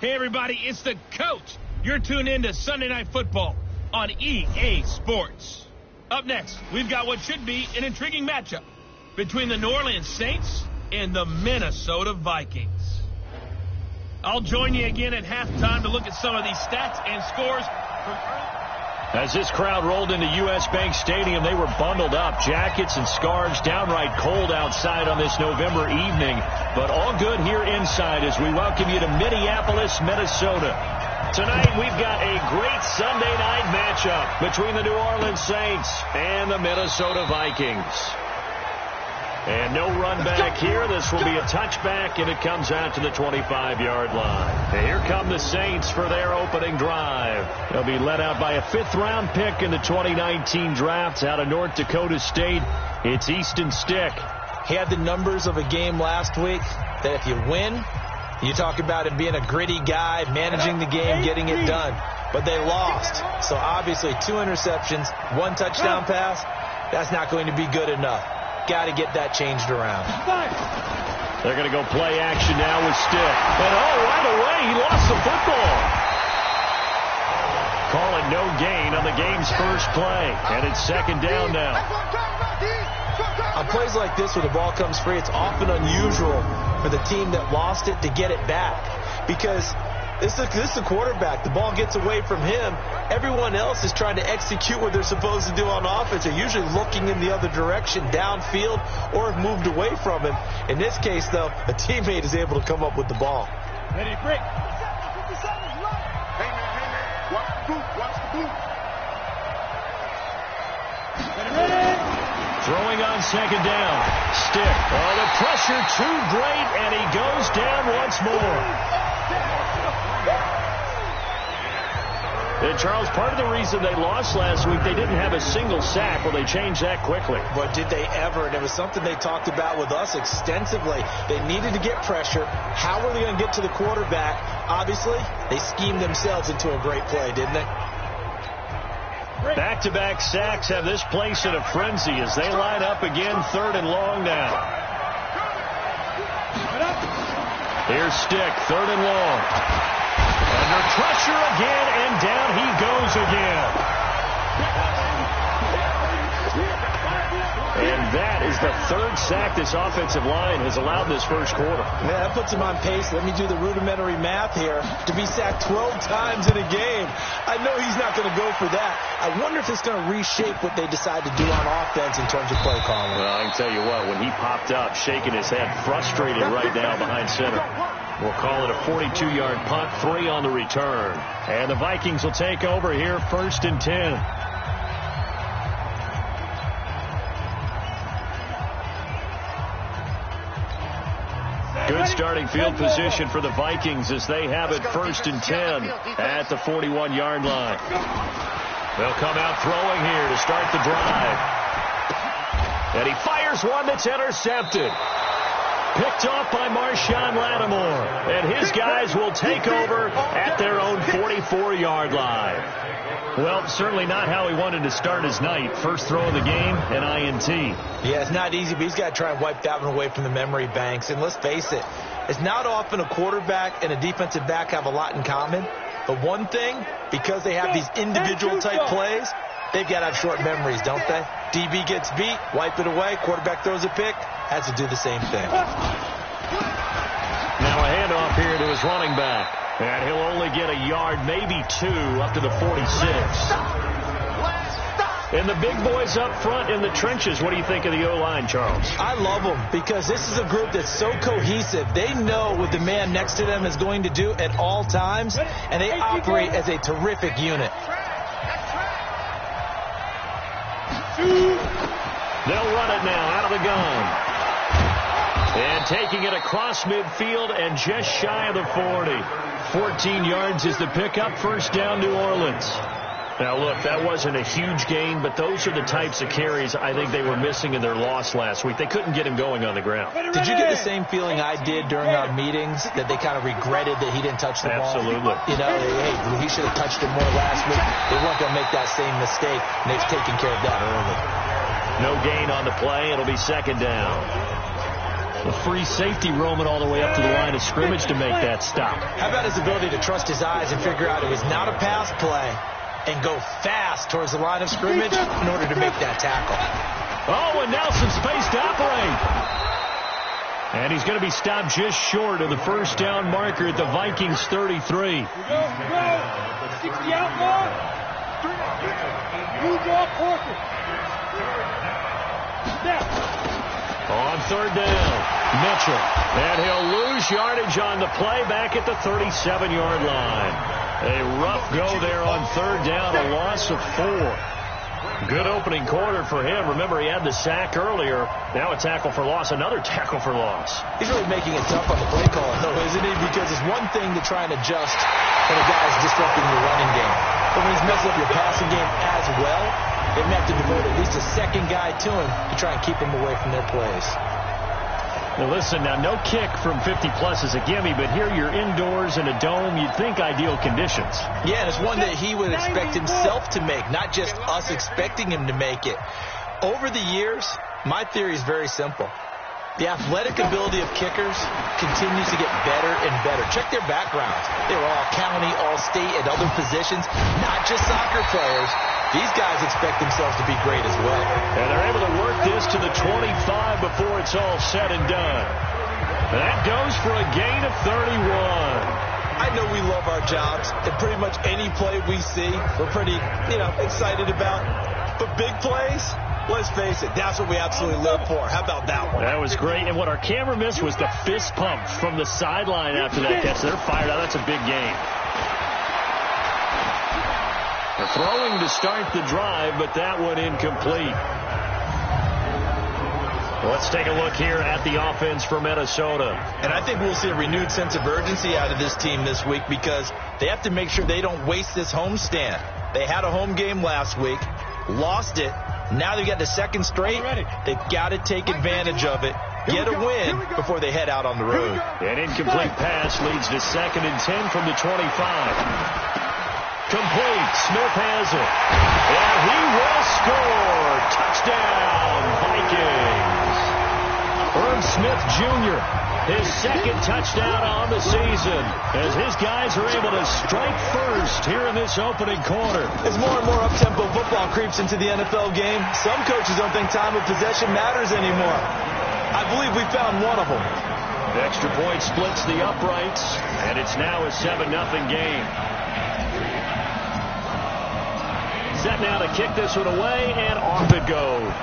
Hey, everybody, it's the coach. You're tuned in to Sunday Night Football on EA Sports. Up next, we've got what should be an intriguing matchup between the New Orleans Saints and the Minnesota Vikings. I'll join you again at halftime to look at some of these stats and scores from early. As this crowd rolled into U.S. Bank Stadium, they were bundled up, jackets and scarves, downright cold outside on this November evening, but all good here inside as we welcome you to Minneapolis, Minnesota. Tonight, we've got a great Sunday night matchup between the New Orleans Saints and the Minnesota Vikings. And no run back here. This will be a touchback, and it comes out to the 25-yard line. And here come the Saints for their opening drive. They'll be led out by a fifth-round pick in the 2019 draft out of North Dakota State. It's Easton Stick. He had the numbers of a game last week that if you win, you talk about him being a gritty guy, managing the game, getting it done. But they lost. So obviously 2 interceptions, 1 touchdown pass, that's not going to be good enough. Got to get that changed around. They're going to go play action now with Stick. And right away, he lost the football. Calling no gain on the game's first play. And it's second down now. On plays like this where the ball comes free, it's often unusual for the team that lost it to get it back. Because this is the quarterback. The ball gets away from him. Everyone else is trying to execute what they're supposed to do on offense. They're usually looking in the other direction, downfield, or have moved away from him. In this case, though, a teammate is able to come up with the ball. Ready, break. Hey, man. Watch the boot. Watch the boot. Ready. Throwing on second down. Stick. Oh, the pressure too great, and he goes down once more. And Charles, part of the reason they lost last week, they didn't have a single sack. Well, they changed that quickly. But did they ever? And it was something they talked about with us extensively. They needed to get pressure. How were they going to get to the quarterback? Obviously, they schemed themselves into a great play, didn't they? Back-to-back sacks have this place in a frenzy as they line up again, 3rd and long now. Here's Stick, 3rd and long. Under pressure again, and down he goes again. And that is the 3rd sack this offensive line has allowed this first quarter. Yeah, that puts him on pace. Let me do the rudimentary math here. To be sacked 12 times in a game. I know he's not going to go for that. I wonder if it's going to reshape what they decide to do on offense in terms of play calling. Well, I can tell you what, when he popped up, shaking his head, frustrated right now behind center. We'll call it a 42-yard punt, 3 on the return. And the Vikings will take over here, 1st and 10. Good starting field position for the Vikings as they have it 1st and 10 at the 41-yard line. They'll come out throwing here to start the drive. And he fires one that's intercepted. Picked off by Marshawn Lattimore. And his guys will take over at their own 44-yard line. Well, certainly not how he wanted to start his night. First throw of the game, an INT. Yeah, it's not easy, but he's got to try and wipe that one away from the memory banks. And let's face it, it's not often a quarterback and a defensive back have a lot in common. But one thing, because they have these individual type plays, they've got to have short memories, don't they? DB gets beat, wipe it away, quarterback throws a pick, has to do the same thing. Now a handoff here to his running back. And he'll only get a yard, maybe 2, up to the 46. And the big boys up front in the trenches. What do you think of the O-line, Charles? I love them because this is a group that's so cohesive. They know what the man next to them is going to do at all times, and they operate as a terrific unit. They'll run it now out of the gun. And taking it across midfield and just shy of the 40. 14 yards is the pickup. 1st down, New Orleans. Now, look, that wasn't a huge gain, but those are the types of carries I think they were missing in their loss last week. They couldn't get him going on the ground. Did you get the same feeling I did during our meetings, that they kind of regretted that he didn't touch the ball? Absolutely. You know, hey, he should have touched it more last week. They weren't going to make that same mistake, and they've taken care of that early. No gain on the play. It'll be 2nd down. A free safety roaming all the way up to the line of scrimmage to make that stop. How about his ability to trust his eyes and figure out it was not a pass play and go fast towards the line of scrimmage in order to make that tackle. Oh, and now some space to operate. And he's going to be stopped just short of the first down marker at the Vikings 33. Go. 60 out, Mark. Move off, Porter. Step. On third down, Mitchell. And he'll lose yardage on the play back at the 37-yard line. A rough go there on third down, a loss of 4. Good opening quarter for him. Remember, he had the sack earlier. Now a tackle for loss, another tackle for loss. He's really making it tough on the play calling, though, isn't he? Because it's one thing to try and adjust when a guy's disrupting your running game. But when he's messing up your passing game as well, they may have to devote at least a second guy to him to try and keep him away from their plays. Well, listen, now no kick from 50-plus is a gimme, but here you're indoors in a dome. You'd think ideal conditions. Yeah, and it's one that he would expect himself to make, not just us expecting him to make it. Over the years, my theory is very simple. The athletic ability of kickers continues to get better and better. Check their backgrounds. They were all county, all state, and other positions, not just soccer players. These guys expect themselves to be great as well. And they're able to work this to the 25 before it's all said and done. That goes for a gain of 31. I know we love our jobs, and pretty much any play we see, we're pretty, excited about. But big plays, let's face it, that's what we absolutely live for. How about that one? That was great. And what our camera missed was the fist pump from the sideline after that catch. They're fired out. That's a big game. They're throwing to start the drive, but that one incomplete. Let's take a look here at the offense for Minnesota. And I think we'll see a renewed sense of urgency out of this team this week because they have to make sure they don't waste this homestand. They had a home game last week, lost it. Now they've got the second straight. They've got to take advantage of it, get a win before they head out on the road. An incomplete pass leads to 2nd and 10 from the 25. Complete. Smith has it. And he will score. Touchdown, Vikings. Irv Smith Jr., his second touchdown on the season as his guys are able to strike first here in this opening quarter. As more and more up-tempo football creeps into the NFL game, some coaches don't think time of possession matters anymore. I believe we found one of them. The extra point splits the uprights, and it's now a 7-0 game. Set now to kick this one away, and off it goes.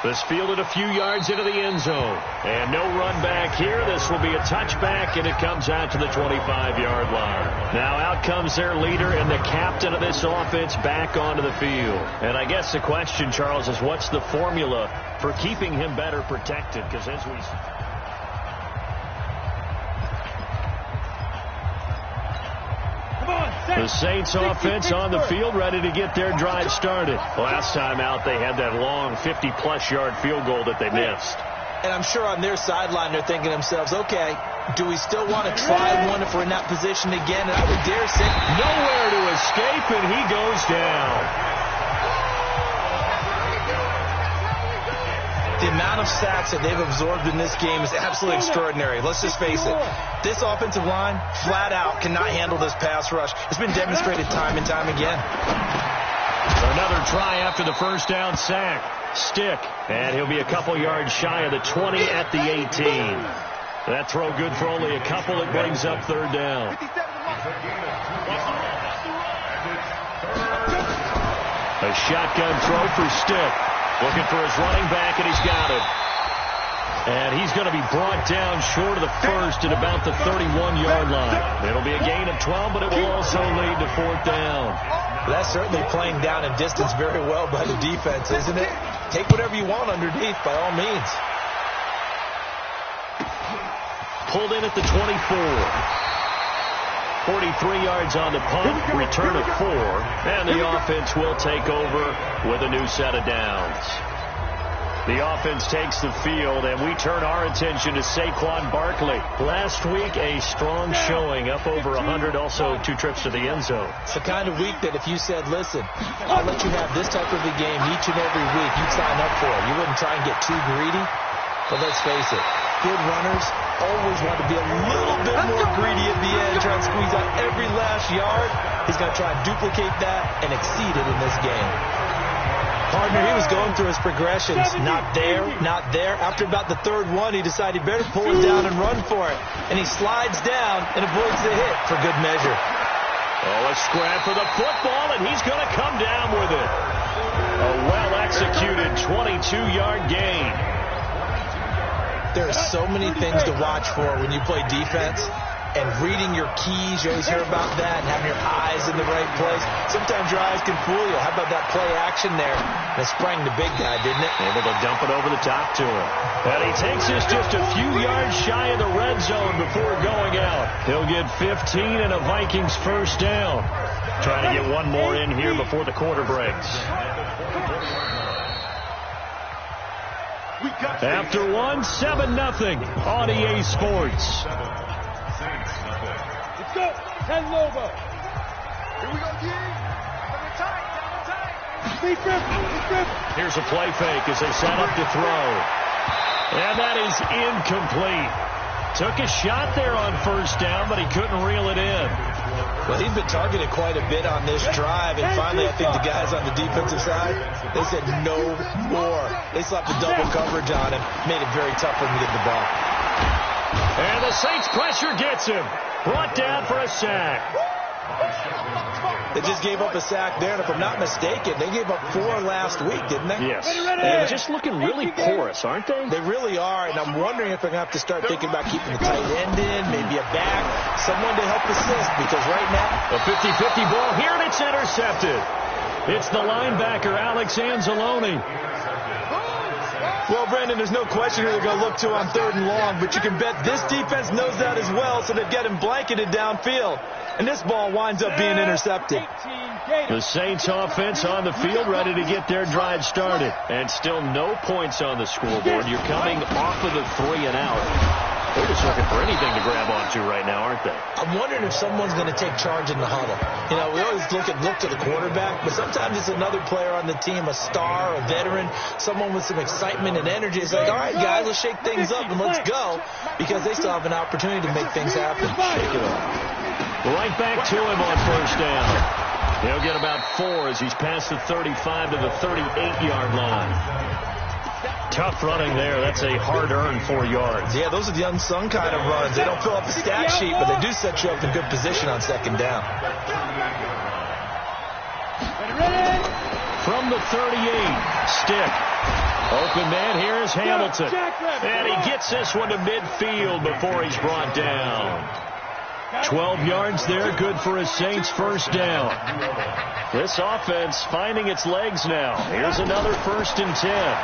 This fielded a few yards into the end zone. And no run back here. This will be a touchback, and it comes out to the 25-yard line. Now out comes their leader and the captain of this offense back onto the field. And I guess the question, Charles, is what's the formula for keeping him better protected? Because as we... The Saints offense on the field ready to get their drive started. Last time out they had that long 50-plus yard field goal that they missed. And I'm sure on their sideline they're thinking to themselves, okay, do we still want to try one if we're in that position again? And I would dare say nowhere to escape, and he goes down. The amount of sacks that they've absorbed in this game is absolutely extraordinary. Let's just face it. This offensive line, flat out, cannot handle this pass rush. It's been demonstrated time and time again. Another try after the first down sack. Stick, and he'll be a couple yards shy of the 20 at the 18. That throw good for only a couple. It brings up third down. A shotgun throw for Stick. Looking for his running back, and he's got it. And he's going to be brought down short of the first at about the 31-yard line. It'll be a gain of 12, but it will also lead to fourth down. That's certainly playing down in distance very well by the defense, isn't it? Take whatever you want underneath, by all means. Pulled in at the 24. 43 yards on the punt, return of 4, and the offense will take over with a new set of downs. The offense takes the field, and we turn our attention to Saquon Barkley. Last week, a strong showing, up over 100, also 2 trips to the end zone. It's the kind of week that if you said, listen, I'll let you have this type of a game each and every week, you'd sign up for it. You wouldn't try and get too greedy. But let's face it, good runners always want to be a little bit more greedy at the end, try and squeeze out every last yard. He's going to try and duplicate that and exceed it in this game. Partner, he was going through his progressions. Not there, not there. After about the third one, he decided he better pull it down and run for it. And he slides down and avoids the hit for good measure. Oh, a scrap for the football, and he's going to come down with it. A well-executed 22-yard gain. There are so many things to watch for when you play defense. And reading your keys, you always hear about that, and having your eyes in the right place. Sometimes your eyes can fool you. How about that play action there? That sprang the big guy, didn't it? Able to dump it over the top to him. And he takes this just a few yards shy of the red zone before going out. He'll get 15 and a Vikings first down. Trying to get one more in here before the quarter breaks. After one, 7-0 on EA Sports. Let's go. 10 Lobo. Here we go, G. Double tight. Speed grip. Here's a play fake as they set up to throw. And that is incomplete. Took a shot there on first down, but he couldn't reel it in. Well, he's been targeted quite a bit on this drive, and finally I think the guys on the defensive side, they said no more. They slapped the double coverage on him, made it very tough for him to get the ball. And the Saints pressure gets him. Brought down for a sack. They just gave up a sack there, and if I'm not mistaken, they gave up 4 last week, didn't they? Yes. They're just looking really porous, aren't they? They really are, and I'm wondering if they're going to have to start thinking about keeping the tight end in, maybe a back, someone to help assist, because right now... A 50-50 ball here, and it's intercepted. It's the linebacker, Alex Anzalone. Well, Brandon, there's no question who they're going to look to on 3rd and long, but you can bet this defense knows that as well, so they've got him blanketed downfield. And this ball winds up being intercepted. The Saints offense on the field, ready to get their drive started. And still no points on the scoreboard. You're coming off of the 3 and out. They're just looking for anything to grab onto right now, aren't they? I'm wondering if someone's going to take charge in the huddle. You know, we always look to the quarterback, but sometimes it's another player on the team, a star, a veteran, someone with some excitement and energy. It's like, all right, guys, let's shake things up and let's go, because they still have an opportunity to make things happen. Shake it up. Right back to him on first down. He'll get about 4 as he's past the 35 to the 38-yard line. Tough running there. That's a hard-earned 4 yards. Yeah, those are the unsung kind of runs. They don't fill up the stat sheet, but they do set you up in good position on 2nd down. From the 38, stick. Open man here is Hamilton. And he gets this one to midfield before he's brought down. 12 yards there, good for a Saints first down. This offense finding its legs now. Here's another 1st and 10.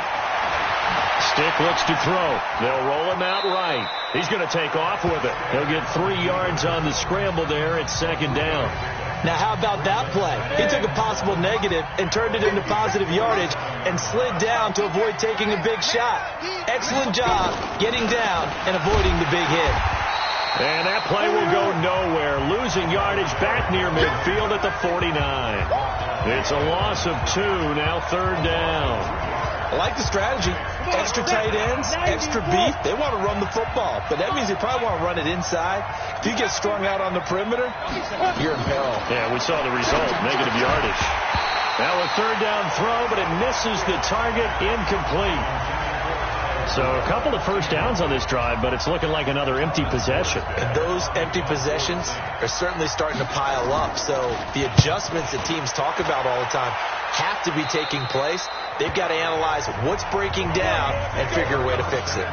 Stick looks to throw. They'll roll him out right. He's going to take off with it. He'll get 3 yards on the scramble there. It's 2nd down. Now, how about that play? He took a possible negative and turned it into positive yardage and slid down to avoid taking a big shot. Excellent job getting down and avoiding the big hit. And that play will go nowhere. Losing yardage back near midfield at the 49. It's a loss of 2, now 3rd down. I like the strategy. Extra tight ends, extra beef. They want to run the football, but that means they probably want to run it inside. If you get strung out on the perimeter, you're in peril. Yeah, we saw the result, negative yardage. Now a 3rd down throw, but it misses the target, incomplete. So a couple of first downs on this drive, but it's looking like another empty possession. And those empty possessions are certainly starting to pile up. So the adjustments that teams talk about all the time have to be taking place. They've got to analyze what's breaking down and figure a way to fix it.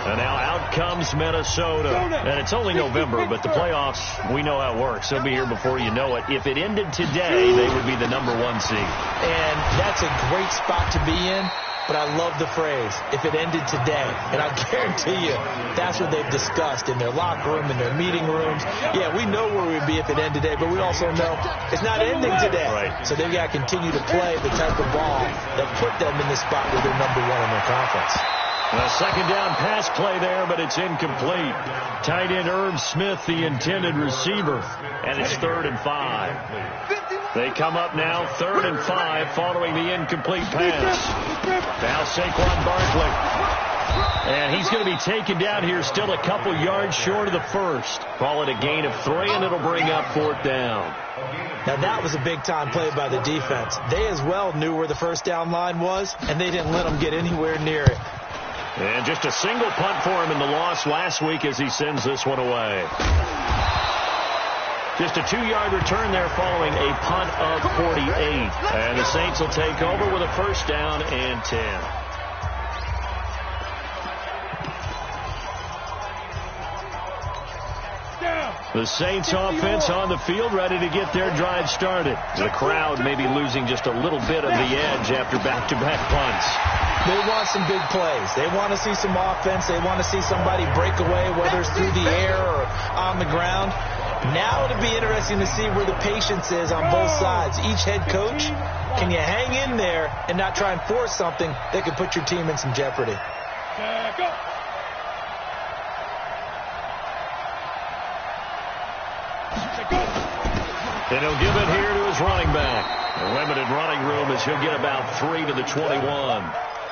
And now out comes Minnesota. And it's only November, but the playoffs, we know how it works. They'll be here before you know it. If it ended today, they would be the #1 seed. And that's a great spot to be in. but I love the phrase, if it ended today. And I guarantee you, that's what they've discussed in their locker room, in their meeting rooms. Yeah, we know where we'd be if it ended today, but we also know it's not ending today. Right. So they've got to continue to play the type of ball that put them in the spot where they're number one in their conference. A second down pass play there, but it's incomplete. Tight end Irv Smith, the intended receiver, and it's 3rd and 5. They come up now, 3rd and 5, following the incomplete pass. Now Saquon Barkley. And he's going to be taken down here, still a couple yards short of the first. Call it a gain of 3, and it'll bring up 4th down. Now, that was a big-time play by the defense. They as well knew where the first down line was, and they didn't let them get anywhere near it. And just a single punt for him in the loss last week as he sends this one away. Just a 2-yard return there following a punt of 48. And the Saints will take over with a 1st down and 10. The Saints offense on the field, ready to get their drive started. The crowd maybe losing just a little bit of the edge after back-to-back punts. They want some big plays. They want to see some offense. They want to see somebody break away, whether it's through the air or on the ground. Now it'll be interesting to see where the patience is on both sides. Each head coach, can you hang in there and not try and force something that could put your team in some jeopardy? Go. And he'll give it here to his running back. A limited running room as he'll get about 3 to the 21.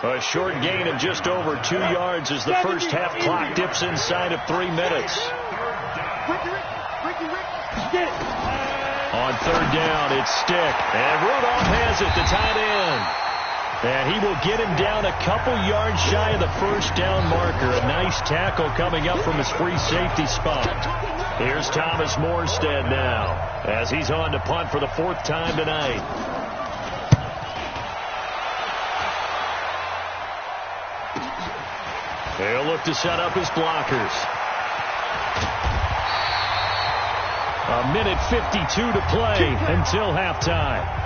A short gain of just over 2 yards as the first half clock dips inside of 3 minutes. On 3rd down, it's Stick. And Rudolph has it, the tight end. And he will get him down a couple yards shy of the first down marker. A nice tackle coming up from his free safety spot. Here's Thomas Morstead now as he's on to punt for the 4th time tonight. They'll look to set up his blockers. A minute 52 to play until halftime.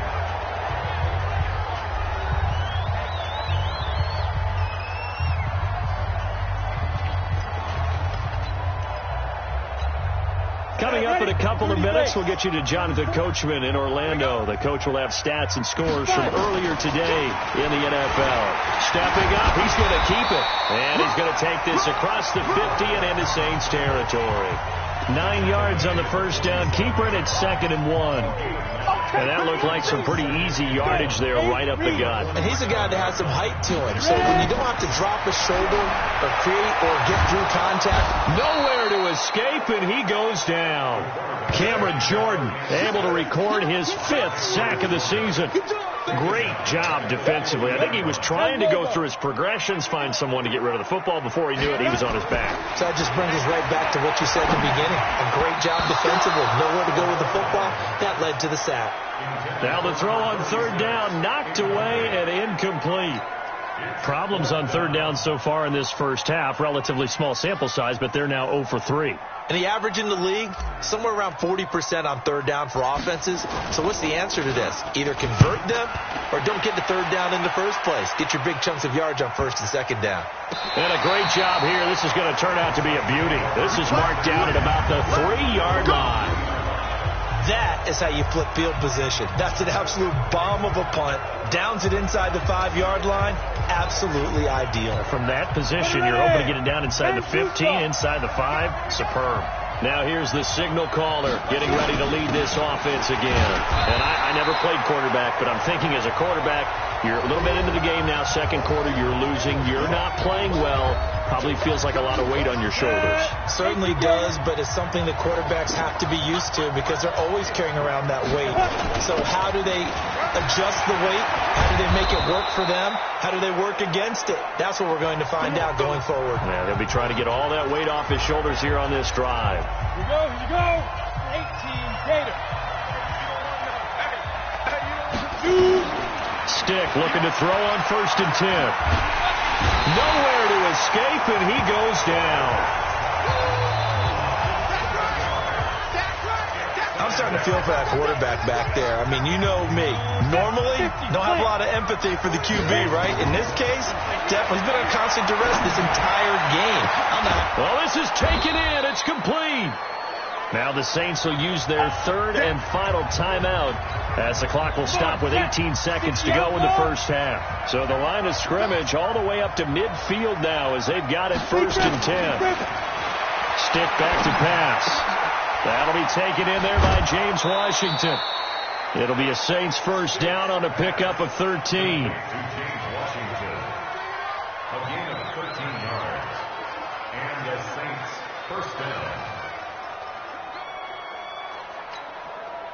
Coming up in a couple of minutes, we'll get you to Jonathan Coachman in Orlando. The coach will have stats and scores from earlier today in the NFL. Stepping up, he's going to keep it. And he's going to take this across the 50 and into Saints territory. 9 yards on the first down. Keeper, and it's 2nd and 1. And that looked like some pretty easy yardage there right up the gut. And he's a guy that has some height to him. So when you don't have to drop a shoulder or create or get through contact. Nowhere to escape, and he goes down. Cameron Jordan able to record his 5th sack of the season. Great job defensively. I think he was trying to go through his progressions, find someone to get rid of the football. Before he knew it, he was on his back. So that just brings us right back to what you said at the beginning. A great job defensively. Nowhere to go with the football. That led to the sack. Now the throw on 3rd down, knocked away and incomplete. Problems on 3rd down so far in this first half. Relatively small sample size, but they're now 0 for 3. And the average in the league, somewhere around 40% on 3rd down for offenses. So what's the answer to this? Either convert them or don't get the 3rd down in the first place. Get your big chunks of yards on 1st and 2nd down. And a great job here. This is going to turn out to be a beauty. This is marked down at about the 3-yard line. That is how you flip field position. That's an absolute bomb of a punt. Downs it inside the 5-yard line. Absolutely ideal. From that position, you're hoping to get it down inside the 15, inside the 5. Superb. Now here's the signal caller getting ready to lead this offense again. And I never played quarterback, but I'm thinking as a quarterback, you're a little bit into the game now. 2nd quarter, you're losing. You're not playing well. Probably feels like a lot of weight on your shoulders. Certainly does, but it's something that quarterbacks have to be used to because they're always carrying around that weight. So how do they adjust the weight? How do they make it work for them? How do they work against it? That's what we're going to find out going forward. Yeah, they'll be trying to get all that weight off his shoulders here on this drive. Here you go. 18 Gator. Stick looking to throw on 1st and 10. Nowhere to escape, and he goes down. I'm starting to feel for that quarterback back there. I mean, you know me. Normally, don't have a lot of empathy for the QB, right? In this case, definitely he's been on constant duress this entire game. Well, this is taken in. It's complete. Now the Saints will use their third and final timeout as the clock will stop with 18 seconds to go in the first half. So the line of scrimmage all the way up to midfield now as they've got it 1st and 10. Stick back to pass. That'll be taken in there by James Washington. It'll be a Saints first down on a pickup of 13.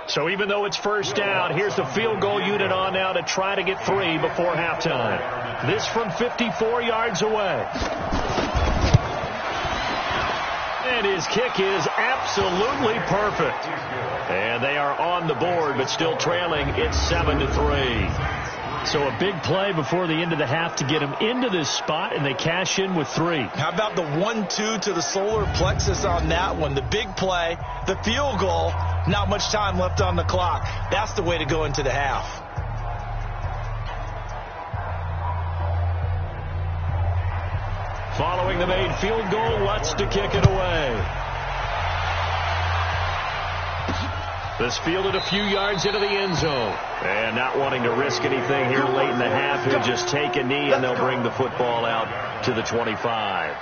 So even though it's first down, here's the field goal unit on now to try to get 3 before halftime. This from 54 yards away. And his kick is absolutely perfect. And they are on the board, but still trailing. It's 7-3. So a big play before the end of the half to get him into this spot, and they cash in with 3. How about the 1-2 to the solar plexus on that one? The big play, the field goal, not much time left on the clock. That's the way to go into the half. Following the made field goal, Lutz to kick it away. This fielded a few yards into the end zone. And not wanting to risk anything here late in the half, he'll just take a knee and they'll bring the football out to the 25.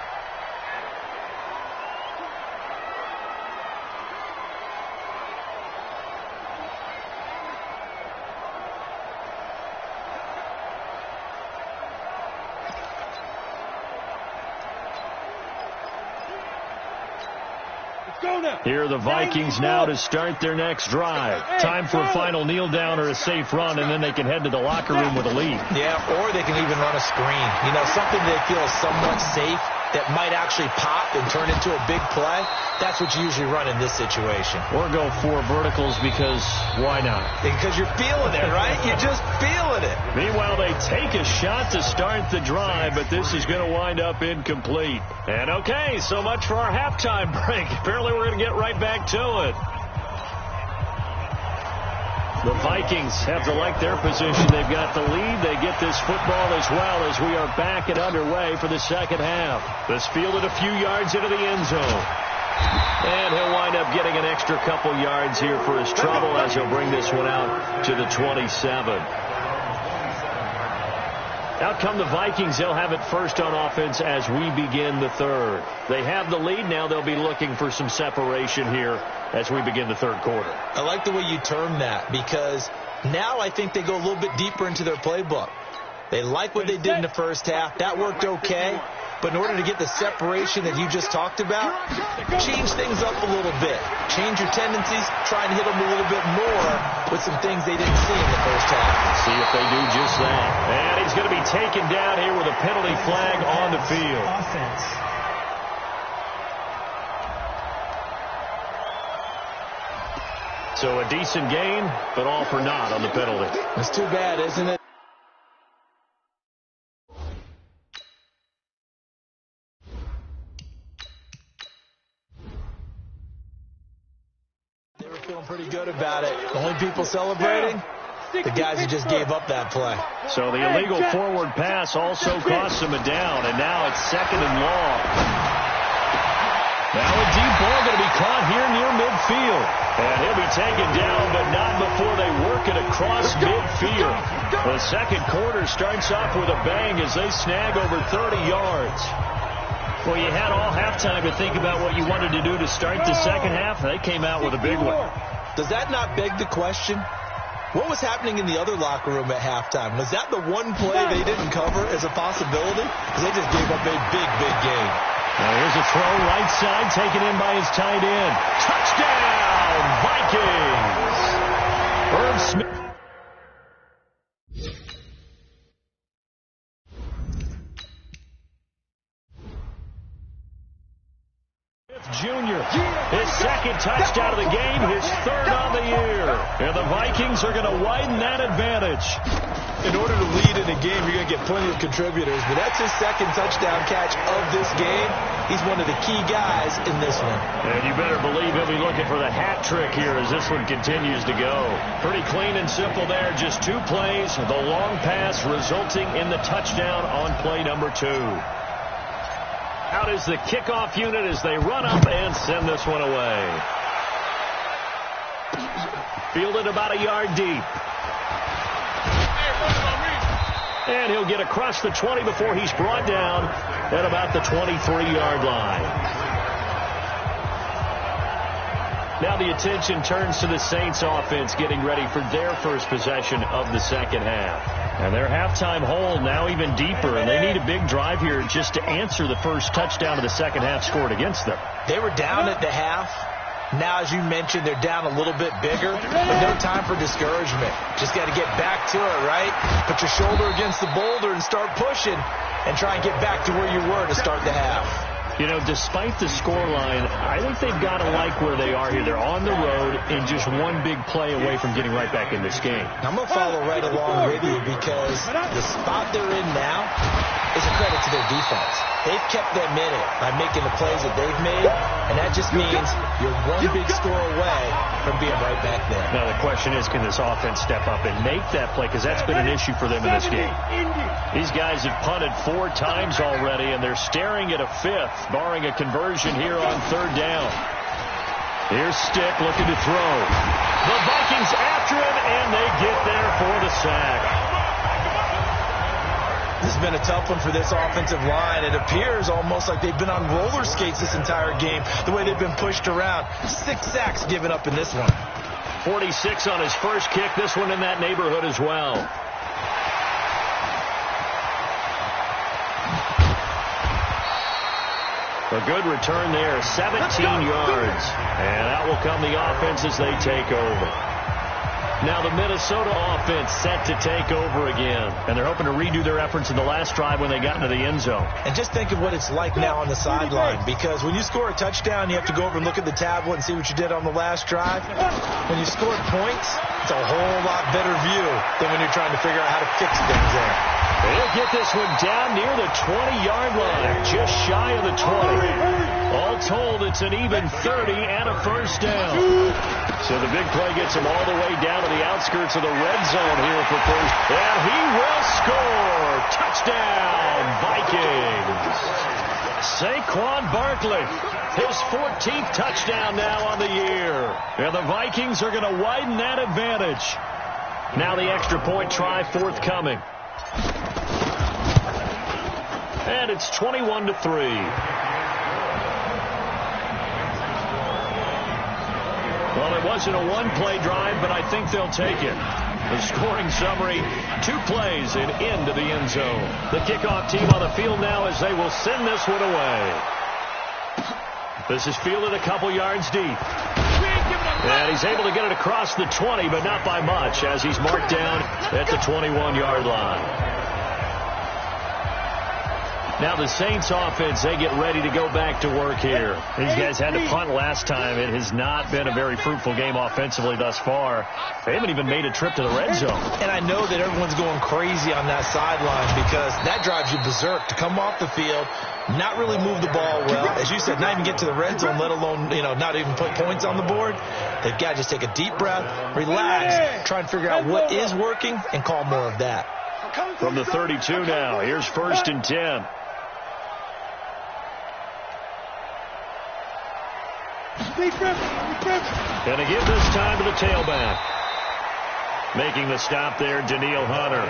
Here are the Vikings now to start their next drive. Time for a final kneel down or a safe run, and then they can head to the locker room with a lead. Yeah, or they can even run a screen. You know, something they feel is somewhat safe that might actually pop and turn into a big play. That's what you usually run in this situation. Or go 4 verticals because why not? Because you're feeling it, right? You're just feeling it. Meanwhile, they take a shot to start the drive, but this is going to wind up incomplete. And okay, so much for our halftime break. Apparently we're going to get right back to it. The Vikings have to like their position. They've got the lead. They get this football as well as we are back and underway for the second half. This fielded a few yards into the end zone. And he'll wind up getting an extra couple yards here for his trouble as he'll bring this one out to the 27. Out come the Vikings. They'll have it first on offense as we begin the third. They have the lead now. They'll be looking for some separation here as we begin the third quarter. I like the way you term that because now I think they go a little bit deeper into their playbook. They like what they did in the first half. That worked okay. But in order to get the separation that you just talked about, change things up a little bit. Change your tendencies. Try and hit them a little bit more with some things they didn't see in the first half. See if they do just that. And he's going to be taken down here with a penalty flag on the field. Offense. So a decent gain, but all for naught on the penalty. It's too bad, isn't it? Feeling pretty good about it. The only people celebrating, the guys who just gave up that play. So the illegal forward pass also cost him a down, and now it's 2nd and long. Now a deep ball going to be caught here near midfield. And he'll be taken down, but not before they work it across midfield. The second quarter starts off with a bang as they snag over 30 yards. Well, you had all halftime to think about what you wanted to do to start the second half. They came out with a big one. Does that not beg the question? What was happening in the other locker room at halftime? Was that the one play they didn't cover as a possibility? Because they just gave up a big, big game. Now here's a throw right side taken in by his tight end. Touchdown, Vikings! Irv Smith. Junior, his second touchdown of the game, his 3rd on the year. And the Vikings are going to widen that advantage. In order to lead in a game, you're going to get plenty of contributors, but that's his second touchdown catch of this game. He's one of the key guys in this one. And you better believe he'll be looking for the hat trick here as this one continues to go. Pretty clean and simple there. Just 2 plays. The long pass resulting in the touchdown on play number 2. Out is the kickoff unit as they run up and send this one away. Fielded about a yard deep. And he'll get across the 20 before he's brought down at about the 23-yard line. Now the attention turns to the Saints offense getting ready for their first possession of the second half. And their halftime hole now even deeper, and they need a big drive here just to answer the first touchdown of the second half scored against them. They were down at the half. Now, as you mentioned, they're down a little bit bigger, but no time for discouragement. Just got to get back to it, right? Put your shoulder against the boulder and start pushing and try and get back to where you were to start the half. You know, despite the scoreline, I think they've got to like where they are here. They're on the road and just one big play away from getting right back in this game. I'm going to follow right along with you because the spot they're in now is a credit to their defense. They've kept them in it by making the plays that they've made, and that just means you're one big score away from being right back there. Now the question is, can this offense step up and make that play? Because that's been an issue for them in this game. These guys have punted 4 times already, and they're staring at a 5th, barring a conversion here on 3rd down. Here's Stick looking to throw. The Vikings after him, and they get there for the sack. This has been a tough one for this offensive line. It appears almost like they've been on roller skates this entire game, the way they've been pushed around. 6 sacks given up in this one. 46 on his first kick, this one in that neighborhood as well. A good return there, 17 yards. And out will come the offense as they take over. Now the Minnesota offense set to take over again. And they're hoping to redo their efforts in the last drive when they got into the end zone. And just think of what it's like now on the sideline. Because when you score a touchdown, you have to go over and look at the tablet and see what you did on the last drive. When you scored points, it's a whole lot better view than when you're trying to figure out how to fix things there. They'll get this one down near the 20-yard line, just shy of the 20. All told, it's an even 30 and a first down. So the big play gets him all the way down to the outskirts of the red zone here for first. And he will score. Touchdown, Vikings. Saquon Barkley, his 14th touchdown now on the year. And the Vikings are going to widen that advantage. Now the extra point try forthcoming. And it's 21-3. Well, it wasn't a one-play drive, but I think they'll take it. The scoring summary, 2 plays and into the end zone. The kickoff team on the field now as they will send this one away. This is fielded a couple yards deep. And he's able to get it across the 20, but not by much, as he's marked down at the 21-yard line. Now the Saints offense, they get ready to go back to work here. These guys had to punt last time. It has not been a very fruitful game offensively thus far. They haven't even made a trip to the red zone. And I know that everyone's going crazy on that sideline because that drives you berserk to come off the field, not really move the ball well. As you said, not even get to the red zone, let alone, not even put points on the board. They've got to just take a deep breath, relax, try and figure out what is working, and call more of that. From the 32 now, here's 1st and 10. And to give this time to the tailback. Making the stop there, Daniil Hunter.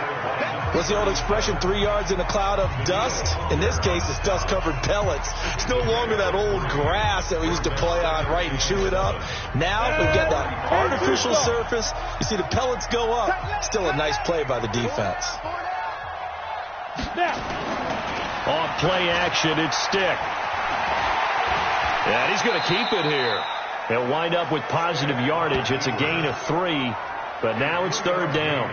What's the old expression, 3 yards in a cloud of dust? In this case, it's dust-covered pellets. It's no longer that old grass that we used to play on, right, and chew it up. Now we've got that artificial surface. You see the pellets go up. Still a nice play by the defense. Off play action, it's Stick. And he's going to keep it here. They'll wind up with positive yardage. It's a gain of 3, but now it's 3rd down.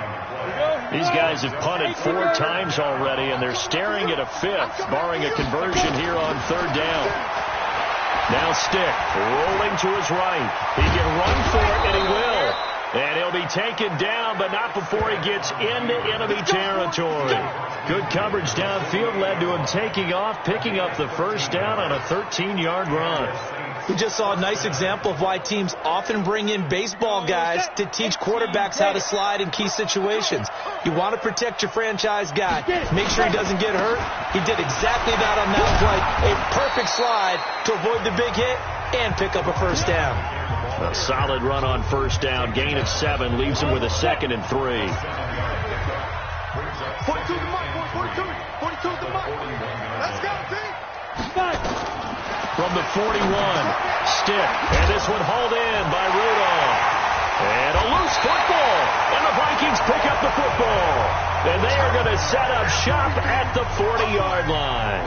These guys have punted 4 times already, and they're staring at a 5th, barring a conversion here on 3rd down. Now Stick rolling to his right. He can run for it, and he will. And he'll be taken down, but not before he gets into enemy territory. Good coverage downfield led to him taking off, picking up the first down on a 13-yard run. We just saw a nice example of why teams often bring in baseball guys to teach quarterbacks how to slide in key situations. You want to protect your franchise guy. Make sure he doesn't get hurt. He did exactly that on that play. A perfect slide to avoid the big hit and pick up a first down. A solid run on first down. Gain of 7 leaves him with a 2nd and 3. 42 to Mike, 42 to Mike. Let's go, team. From the 41, stick, and this one hauled in by Rudolph. And a loose football, and the Vikings pick up the football. And they are going to set up shop at the 40-yard line.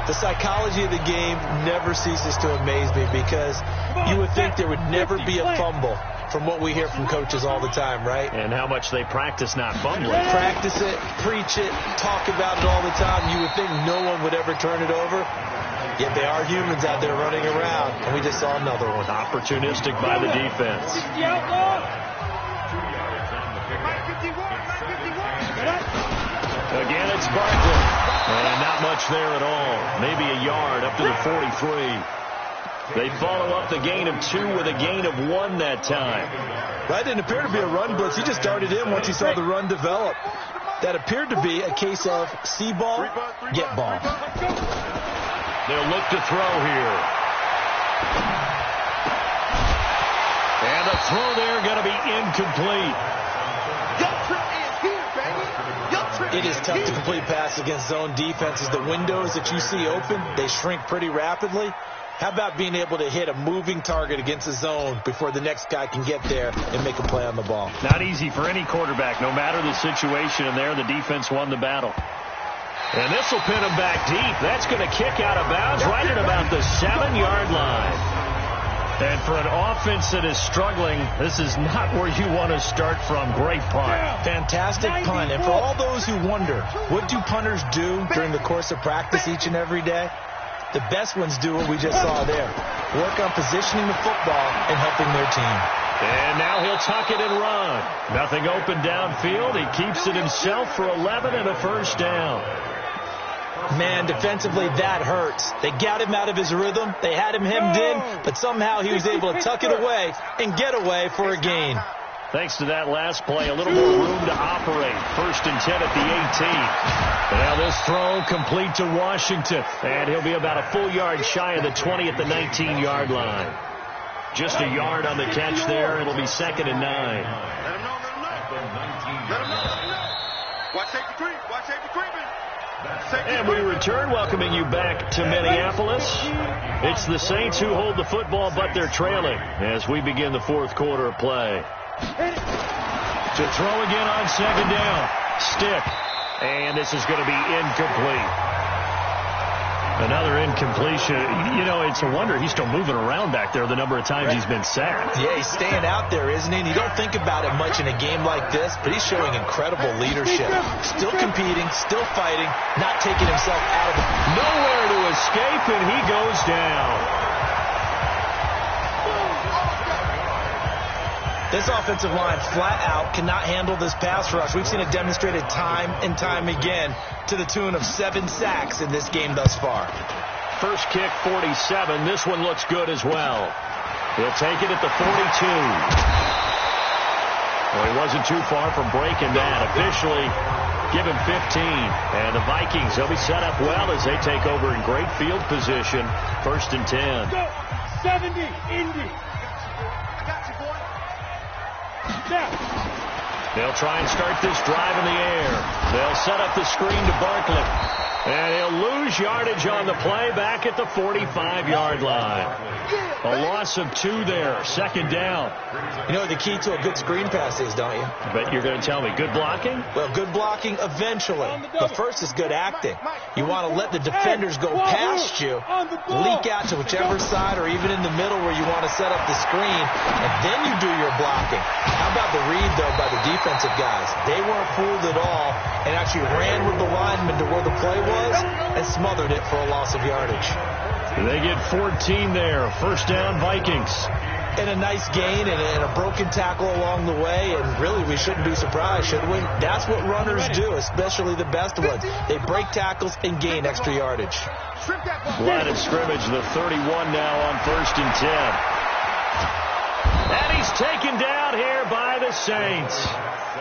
The psychology of the game never ceases to amaze me because you would think there would never be a fumble from what we hear from coaches all the time, right? And how much they practice not fumbling. Practice it, preach it, talk about it all the time. You would think no one would ever turn it over. Yet they are humans out there running around, and we just saw another one. Opportunistic by the defense. Again, it's Barkley. And not much there at all. Maybe a yard up to the 43. They follow up the gain of 2 with a gain of 1 that time. That didn't appear to be a run blitz. He just darted in once he saw the run develop. That appeared to be a case of see ball, get ball. They'll look to throw here. And the throw there going to be incomplete. It is tough to complete passes against zone defenses. The windows that you see open, they shrink pretty rapidly. How about being able to hit a moving target against a zone before the next guy can get there and make a play on the ball? Not easy for any quarterback, no matter the situation. And there, the defense won the battle. And this will pin him back deep. That's going to kick out of bounds right at about the 7-yard line. And for an offense that is struggling, this is not where you want to start from. Great punt. Fantastic punt. And for all those who wonder, what do punters do during the course of practice each and every day? The best ones do what we just saw there. Work on positioning the football and helping their team. And now he'll tuck it and run. Nothing open downfield. He keeps it himself for 11 and a first down. Man, defensively, that hurts. They got him out of his rhythm. They had him hemmed in, but somehow he was able to tuck it away and get away for a gain. Thanks to that last play, a little more room to operate. 1st and 10 at the 18. Now this throw complete to Washington. And he'll be about a full yard shy of the 20 at the 19-yard line. Just a yard on the catch there. It'll be 2nd and 9. Let him know. Watch safety creep. And we return, welcoming you back to Minneapolis. It's the Saints who hold the football, but they're trailing as we begin the 4th quarter of play. To throw again on 2nd down. Stick. And this is going to be incomplete. Another incompletion. You know, it's a wonder he's still moving around back there the number of times he's been sacked. Yeah, he's staying out there, isn't he? And you don't think about it much in a game like this, but he's showing incredible leadership. Still competing, still fighting, not taking himself out of it. Nowhere to escape, and he goes down. This offensive line flat out cannot handle this pass rush. We've seen it demonstrated time and time again to the tune of 7 sacks in this game thus far. First kick, 47. This one looks good as well. He'll take it at the 42. Well, he wasn't too far from breaking that. Officially, give him 15. And the Vikings, they'll be set up well as they take over in great field position. 1st and 10. 70, Indy. They'll try and start this drive in the air. They'll set up the screen to Barkley. And he'll lose yardage on the play back at the 45-yard line. A loss of 2 there. 2nd down. You know what the key to a good screen pass is, don't you? I bet you're going to tell me. Good blocking? Well, good blocking eventually. But first is good acting. You want to let the defenders go past you, leak out to whichever side or even in the middle where you want to set up the screen, and then you do your blocking. How about the read, though, by the defensive guys? They weren't fooled at all and actually ran with the lineman to where the play was and smothered it for a loss of yardage. They get 14 there. 1st down, Vikings. and a nice gain and a broken tackle along the way, and really we shouldn't be surprised, should we? That's what runners do, especially the best ones. They break tackles and gain extra yardage. Line of scrimmage, the 31 now on 1st and 10. And he's taken down here by the Saints.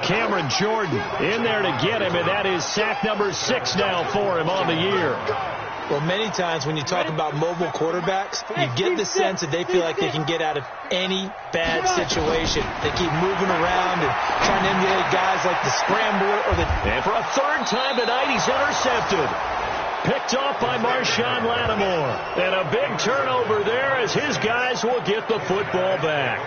Cameron Jordan in there to get him, and that is sack number 6 now for him on the year. Well, many times when you talk about mobile quarterbacks, you get the sense that they feel like they can get out of any bad situation. They keep moving around and trying to emulate guys like the scrambler or the... And for a 3rd time tonight, he's intercepted. Picked off by Marshawn Lattimore. And a big turnover there as his guys will get the football back.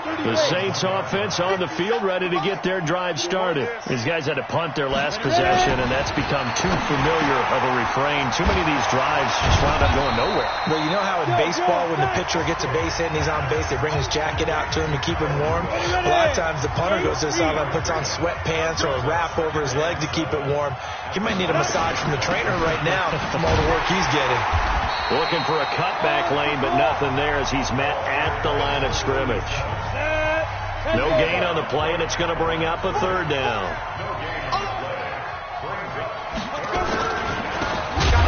The Saints offense on the field, ready to get their drive started. These guys had to punt their last possession, and that's become too familiar of a refrain. Too many of these drives just wound up going nowhere. Well, you know how in baseball, when the pitcher gets a base hit and he's on base, they bring his jacket out to him to keep him warm? A lot of times the punter goes to the sideline, puts on sweatpants or a wrap over his leg to keep it warm. He might need a massage from the trainer right now from all the work he's getting. Looking for a cutback lane, but nothing there as he's met at the line of scrimmage. No gain on the play, and it's going to bring up a 3rd down.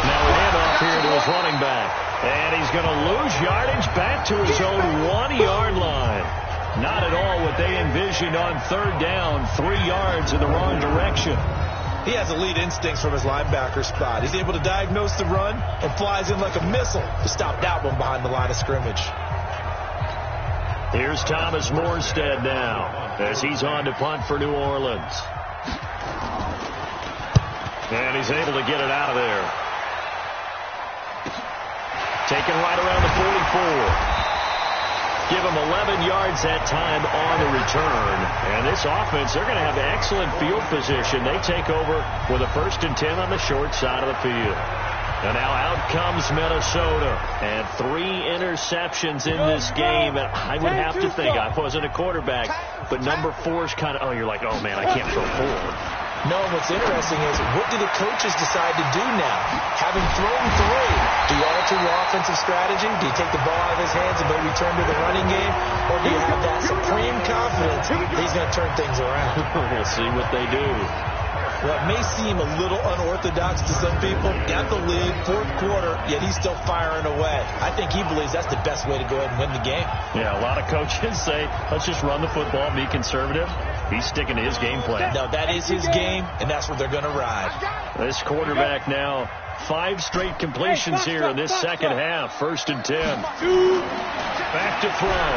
Now a handoff here to his running back. And he's going to lose yardage back to his own 1-yard line. Not at all what they envisioned on 3rd down. 3 yards in the wrong direction. He has elite instincts from his linebacker spot. He's able to diagnose the run and flies in like a missile to stop that one behind the line of scrimmage. Here's Thomas Morstead now as he's on to punt for New Orleans. And he's able to get it out of there. Taken right around the 44. Give him 11 yards that time on the return. And this offense, they're going to have excellent field position. They take over with a 1st and 10 on the short side of the field. And now out comes Minnesota. And 3 interceptions in this game. And I would have to think, I wasn't a quarterback, but number 4 is kind of, you're like, oh, man, I can't throw 4. No, what's interesting is, what do the coaches decide to do now? Having thrown 3, do you alter your offensive strategy? Do you take the ball out of his hands and return to the running game? Or do you have that supreme confidence that he's going to turn things around? We'll see what they do. Well, it may seem a little unorthodox to some people. Got the lead, 4th quarter, yet he's still firing away. I think he believes that's the best way to go ahead and win the game. Yeah, a lot of coaches say, let's just run the football, be conservative. He's sticking to his game plan. No, that is his game, and that's what they're going to ride. This quarterback now, 5 straight completions here in this second half. 1st and 10. Back to throw.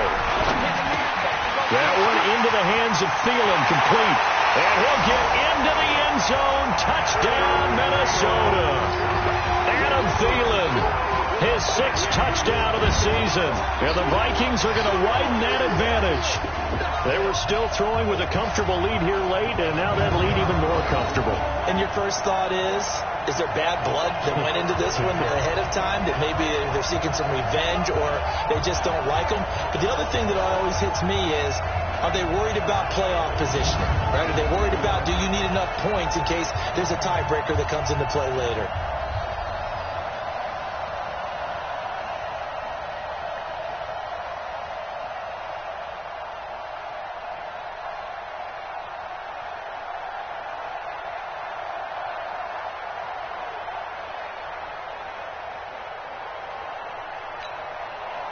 That one into the hands of Thielen, complete. And he'll get into the end zone. Touchdown, Minnesota. Adam Thielen, his 6th touchdown of the season. And the Vikings are going to widen that advantage. They were still throwing with a comfortable lead here late, and now that lead even more comfortable. And your first thought is there bad blood that went into this one ahead of time, that maybe they're seeking some revenge or they just don't like them? But the other thing that always hits me is, are they worried about playoff positioning? Right? Are they worried about, do you need enough points in case there's a tiebreaker that comes into play later?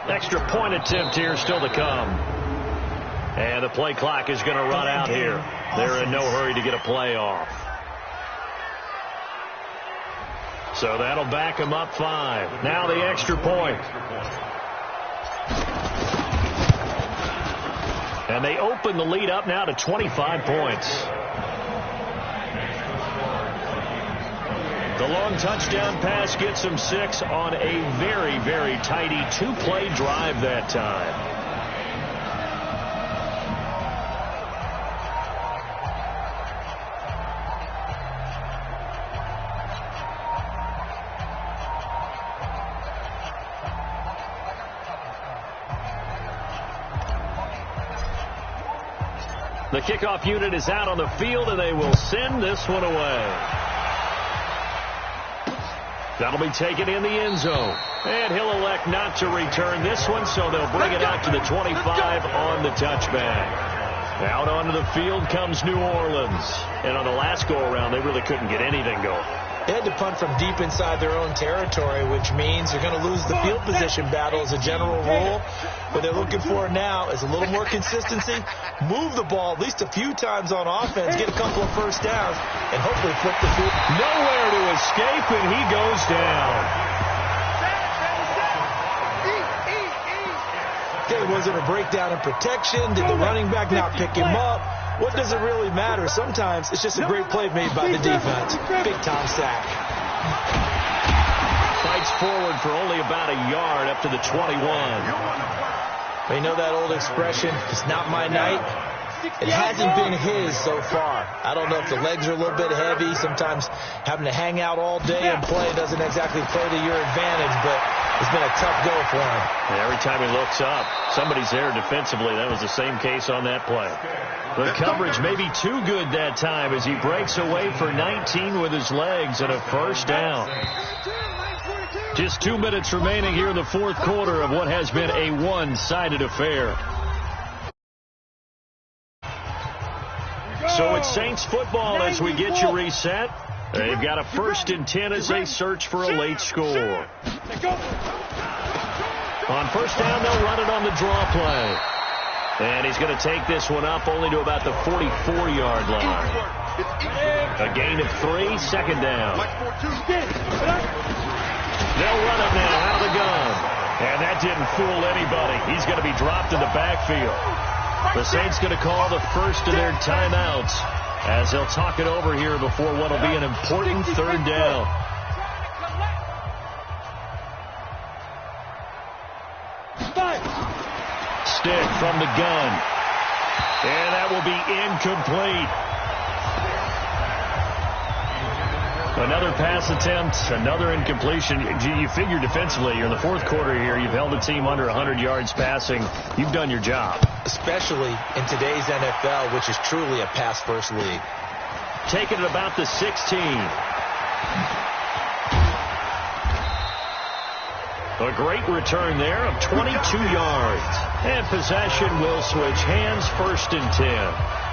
Extra point attempt here still to come. And the play clock is going to run out here. They're in no hurry to get a play off. So that'll back them up 5. Now the extra point. And they open the lead up now to 25 points. The long touchdown pass gets them 6 on a very, very tidy 2-play drive that time. The kickoff unit is out on the field, and they will send this one away. That'll be taken in the end zone. And he'll elect not to return this one, so they'll bring it out to the 25 on the touchback. Out onto the field comes New Orleans. And on the last go-around, they really couldn't get anything going. They had to punt from deep inside their own territory, which means they're going to lose the field position battle as a general rule. What they're looking for now is a little more consistency, move the ball at least a few times on offense, get a couple of first downs, and hopefully flip the field. Nowhere to escape, and he goes down. Okay, was it a breakdown in protection? Did the running back not pick him up? What does it really matter? Sometimes it's just a great play made by the defense. Big-time sack. Fights forward for only about a yard up to the 21. You know that old expression, it's not my night? It hasn't been his so far. I don't know if the legs are a little bit heavy. Sometimes having to hang out all day and play doesn't exactly play to your advantage, but it's been a tough go for him. And every time he looks up, somebody's there defensively. That was the same case on that play. The coverage may be too good that time as he breaks away for 19 with his legs and a first down. Just 2 minutes remaining here in the fourth quarter of what has been a one-sided affair. So it's Saints football as we get you reset. They've got a 1st and 10 as they search for a late score. On first down, they'll run it on the draw play. And he's going to take this one up only to about the 44-yard line. A gain of 3, second down. They'll run it now out of the gun. And that didn't fool anybody. He's going to be dropped in the backfield. The Saints going to call the first of their timeouts as they'll talk it over here before what will be an important third down. Stick from the gun. And that will be incomplete. Another pass attempt, another incompletion. You figure defensively, you're in the fourth quarter here. You've held a team under 100 yards passing. You've done your job. Especially in today's NFL, which is truly a pass-first league. Taken at about the 16. A great return there of 22 yards. And possession will switch hands, 1st and 10.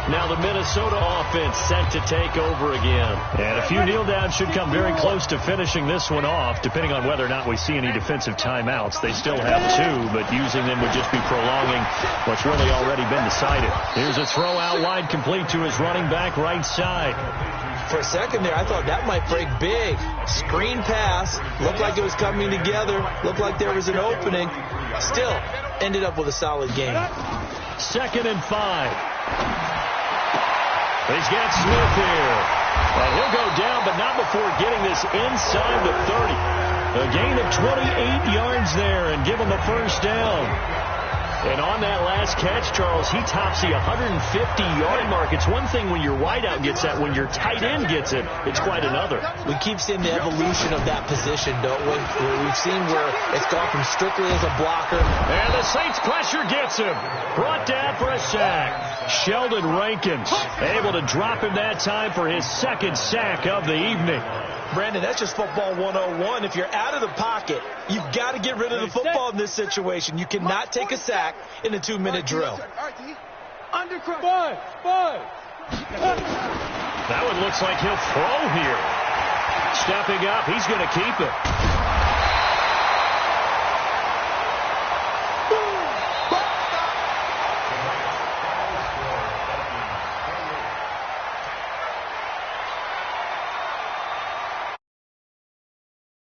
Now the Minnesota offense set to take over again. And a few kneel downs should come very close to finishing this one off, depending on whether or not we see any defensive timeouts. They still have 2, but using them would just be prolonging what's really already been decided. Here's a throw out wide, complete to his running back right side. For a second there, I thought that might break big. Screen pass. Looked like it was coming together. Looked like there was an opening. Still, ended up with a solid game. 2nd and 5. He's got Smith here. And he'll go down, but not before getting this inside the 30. A gain of 28 yards there and give him a first down. And on that last catch, Charles, he tops the 150-yard mark. It's one thing when your wideout gets that. When your tight end gets it, it's quite another. We keep seeing the evolution of that position, don't we? We've seen where it's gone from strictly as a blocker. And the Saints pressure gets him. Brought down for a sack. Sheldon Rankins able to drop him that time for his 2nd sack of the evening. Brandon, that's just football 101. If you're out of the pocket, you've got to get rid of the football in this situation. You cannot take a sack in a 2-minute drill. That one looks like he'll throw here. Stepping up, he's going to keep it.